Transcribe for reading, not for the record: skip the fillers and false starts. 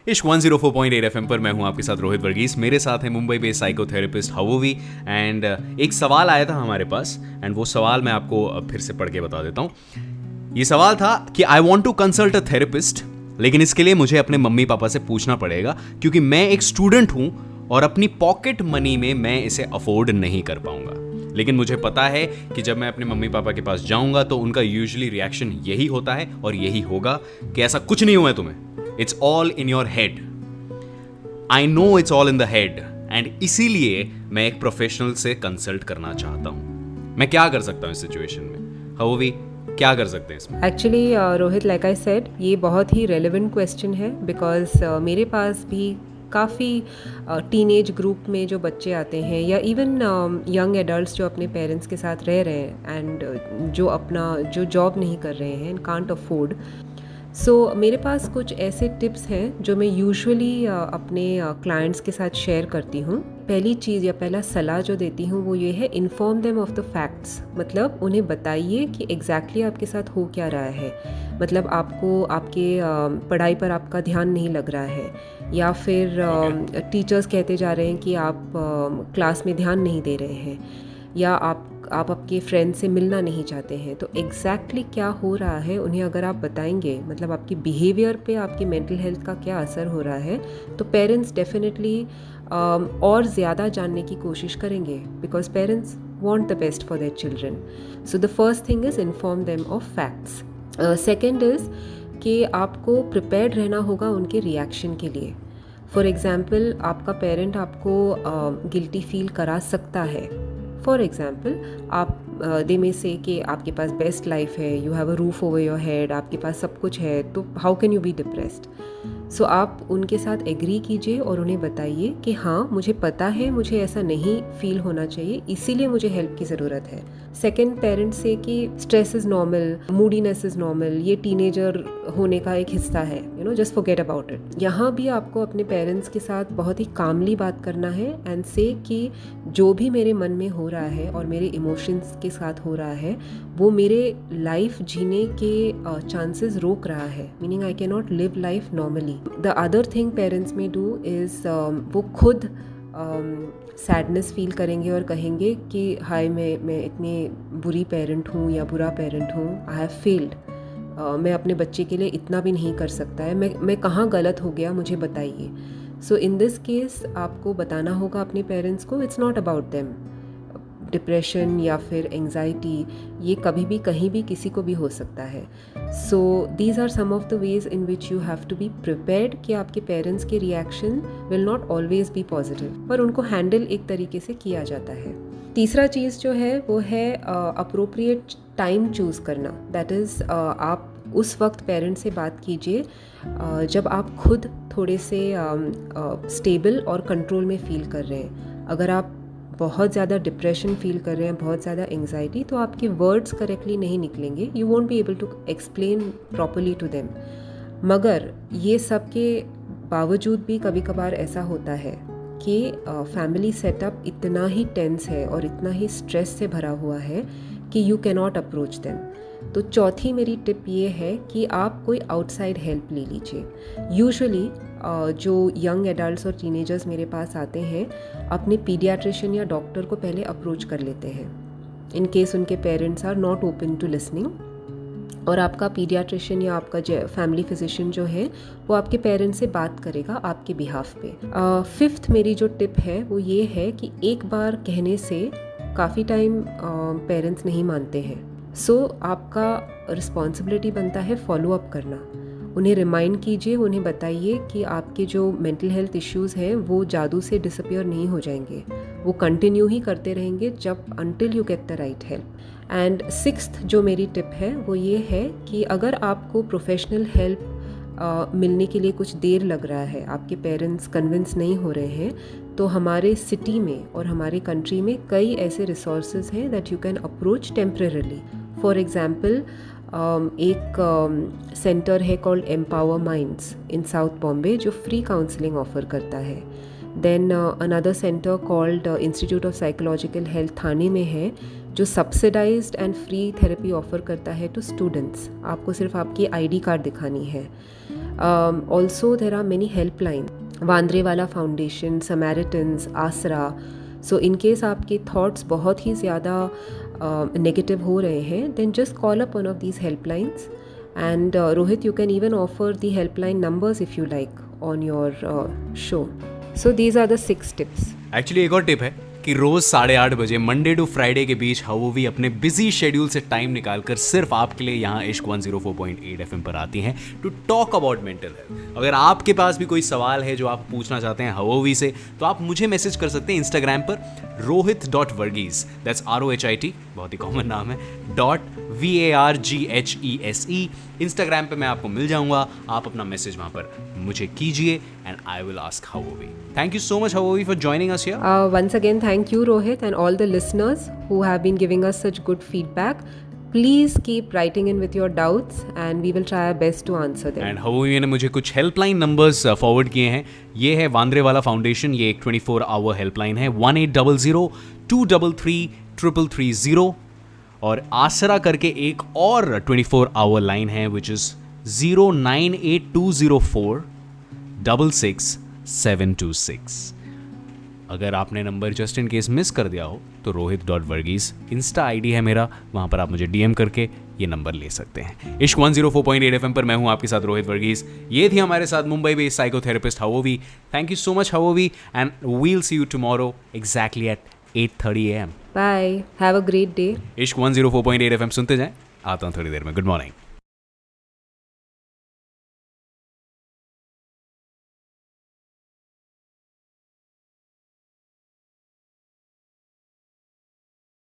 इश्क 104.8 एफएम पर मैं हूं आपके साथ रोहित वर्गीस। मेरे साथ है मुंबई बेस्ड साइकोथेरेपिस्ट हवोवी। एंड एक सवाल आया था हमारे पास, एंड वो सवाल मैं आपको फिर से पढ़ के बता देता हूं। ये सवाल था कि I want to consult a therapist, लेकिन इसके लिए मुझे अपने मम्मी पापा से पूछना पड़ेगा क्योंकि मैं एक स्टूडेंट हूं और अपनी पॉकेट मनी में मैं इसे अफोर्ड नहीं कर पाऊंगा। लेकिन मुझे पता है कि जब मैं अपने मम्मी पापा के पास जाऊंगा तो उनका यूजुअली रिएक्शन यही होता है और यही होगा कि ऐसा कुछ नहीं हुआ है तुम्हें, it's all in your head. I know it's all in the head, and इसीलिए मैं एक प्रोफेशनल से कंसल्ट करना चाहता हूं। मैं क्या कर सकता हूं इस सिचुएशन में? हवोवी, क्या कर सकते हैं इसमें? Actually Rohit, like I said, ये बहुत ही रेलेवेंट क्वेश्चन है बिकॉज मेरे पास भी काफ़ी टीनेज ग्रुप में जो बच्चे आते हैं या इवन यंग एडल्ट्स जो अपने पेरेंट्स के साथ रह रहे हैं एंड जो जॉब नहीं कर रहे हैं एंड कांट अफोर्ड। सो मेरे पास कुछ ऐसे टिप्स हैं जो मैं यूजुअली अपने क्लाइंट्स के साथ शेयर करती हूँ। पहली चीज़ या पहला सलाह जो देती हूँ वो ये है, inform them of the facts. मतलब उन्हें बताइए कि एग्जैक्टली आपके साथ हो क्या रहा है। मतलब आपको आपके पढ़ाई पर आपका ध्यान नहीं लग रहा है, या फिर टीचर्स कहते जा रहे हैं कि आप क्लास में ध्यान नहीं दे रहे हैं, या आप आपके फ्रेंड से मिलना नहीं चाहते हैं। तो एग्जैक्टली क्या हो रहा है उन्हें अगर आप बताएंगे, मतलब आपकी बिहेवियर पे आपकी मेंटल हेल्थ का क्या असर हो रहा है, तो पेरेंट्स डेफिनेटली और ज़्यादा जानने की कोशिश करेंगे because parents want the best for their children. So the first thing is inform them of facts. Second is कि आपको प्रिपेयर्ड रहना होगा उनके रिएक्शन के लिए। फॉर एग्ज़ाम्पल, आपका पेरेंट आपको गिल्टी फील करा सकता है। फॉर एग्ज़ाम्पल, आप दे में से कि आपके पास बेस्ट लाइफ है, you have a roof over your head, आपके पास सब कुछ है, तो how can you be depressed? So आप उनके साथ एग्री कीजिए और उन्हें बताइए कि हाँ, मुझे पता है मुझे ऐसा नहीं फील होना चाहिए, इसीलिए मुझे हेल्प की ज़रूरत है। सेकेंड, पेरेंट्स से कि stress is normal, मूडीनेस is normal, ये टीनेजर होने का एक हिस्सा है, जस्ट फॉरगेट अबाउट इट। यहाँ भी आपको अपने पेरेंट्स के साथ बहुत ही कामली बात करना है एंड से कि जो भी मेरे मन में हो रहा है और मेरे इमोशंस के साथ हो रहा है वो मेरे लाइफ जीने के चांसेस रोक रहा है, meaning I can not live life normally. The other thing parents में डू इज़ वो खुद सैडनेस फील करेंगे और कहेंगे कि हाय, मैं इतनी बुरी पेरेंट हूँ या बुरा पेरेंट हूँ, आई हैव फेल्ड, मैं अपने बच्चे के लिए इतना भी नहीं कर सकता है, मैं कहाँ गलत हो गया, मुझे बताइए। सो इन दिस केस आपको बताना होगा अपने पेरेंट्स को it's not about them. Depression या फिर एंजाइटी ये कभी भी कहीं भी किसी को भी हो सकता है। So these are some of the ways in which you have to be prepared कि आपके पेरेंट्स के reaction will not always be positive, पर उनको हैंडल एक तरीके से किया जाता है। तीसरा चीज़ जो है वो है अप्रोप्रिएट टाइम चूज़ करना। दैट इज़ आप उस वक्त पेरेंट्स से बात कीजिए जब आप खुद थोड़े से स्टेबल और कंट्रोल में फ़ील कर रहे हैं। अगर आप बहुत ज़्यादा डिप्रेशन फील कर रहे हैं, बहुत ज़्यादा एंग्जाइटी, तो आपके वर्ड्स करेक्टली नहीं निकलेंगे, you won't be able to explain properly to them. मगर ये सब के बावजूद भी कभी कभार ऐसा होता है कि फैमिली सेटअप इतना ही टेंस है और इतना ही स्ट्रेस से भरा हुआ है कि you can not approach them. तो चौथी मेरी टिप ये है कि आप कोई आउटसाइड हेल्प ले लीजिए। यूजुअली जो यंग एडल्ट्स और टीनेजर्स मेरे पास आते हैं अपने पीडियाट्रिशियन या डॉक्टर को पहले अप्रोच कर लेते हैं इन केस उनके parents are not open to listening, और आपका पीडियाट्रिशियन या आपका फैमिली फिजिशियन जो है वो आपके पेरेंट्स से बात करेगा आपके बिहाफ पे। फिफ्थ मेरी जो टिप है वो ये है कि एक बार कहने से काफ़ी टाइम पेरेंट्स नहीं मानते हैं। सो आपका रिस्पॉन्सिबिलिटी बनता है फॉलो अप करना। उन्हें रिमाइंड कीजिए, उन्हें बताइए कि आपके जो मेंटल हेल्थ इश्यूज़ हैं वो जादू से डिसअपियर नहीं हो जाएंगे, वो कंटिन्यू ही करते रहेंगे जब until you get the right help. And sixth जो मेरी टिप है वो ये है कि अगर आपको प्रोफेशनल हेल्प मिलने के लिए कुछ देर लग रहा है, आपके पेरेंट्स कन्विंस नहीं हो रहे हैं, तो हमारे सिटी में और हमारे कंट्री में कई ऐसे रिसोर्सेज हैं that you can approach temporarily. For example, एक सेंटर है called Empower Minds in South Bombay जो फ्री काउंसलिंग ऑफर करता है। Then another centre called Institute of Psychological Health Thane में है जो subsidised and free therapy offer करता है टू स्टूडेंट्स। आपको सिर्फ आपकी आईडी कार्ड दिखानी है। Also, there are many helplines. Vandrevala Foundation, Samaritans, Aasra. So in case आपके थॉट्स बहुत ही ज़्यादा नेगेटिव हो रहे हैं, then just call up one of these helplines. And Rohit, you can even offer the helpline numbers if you like on your show. So these are the 6 tips. Actually एक और tip है कि रोज 8:30 बजे Monday to Friday के बीच हवोवी अपने busy schedule से time निकालकर सिर्फ आपके लिए यहाँ इश्क 104.8 FM पर आती हैं to talk about mental health. अगर आपके पास भी कोई सवाल है जो आप पूछना चाहते हैं हवोवी से, तो आप मुझे मैसेज कर सकते हैं इंस्टाग्राम पर rohit.varghese, दैट्स ROHIT, बहुत ही कॉमन नाम है, .VARGHESE. इंस्टाग्राम पे मैं आपको मिल जाऊंगा, आप अपना मैसेज वहां पर मुझे कीजिए and I will ask Hvovi. Thank you so much Hvovi for joining us here. Once again, thank you, Rohit, and all the listeners who have been giving us such good feedback. Please keep writing in with your doubts and we will try our best to answer them. And Hvovi ने मुझे कुछ helpline numbers forward किए हैं. ये है वांद्रेवाला foundation, ये एक 24 our helpline है, 1800-233-333. और आसरा करके एक और 24 आवर लाइन है विच इज़ 098204-66726. अगर आपने number just in case miss कर दिया हो तो rohit.varghese इंस्टा आईडी है मेरा, वहाँ पर आप मुझे डीएम करके ये नंबर ले सकते हैं. इश्क 104.8 FM पर मैं हूँ आपके साथ रोहित वर्गीस. ये थी हमारे साथ Mumbai based psychotherapist Hvovi. Thank you so much Hvovi and we'll see you tomorrow exactly at 8:30 AM. Bye. Have a great day. इश्क 104.8 FM सुनते जाएं. आता हूँ थोड़ी देर में. Good morning.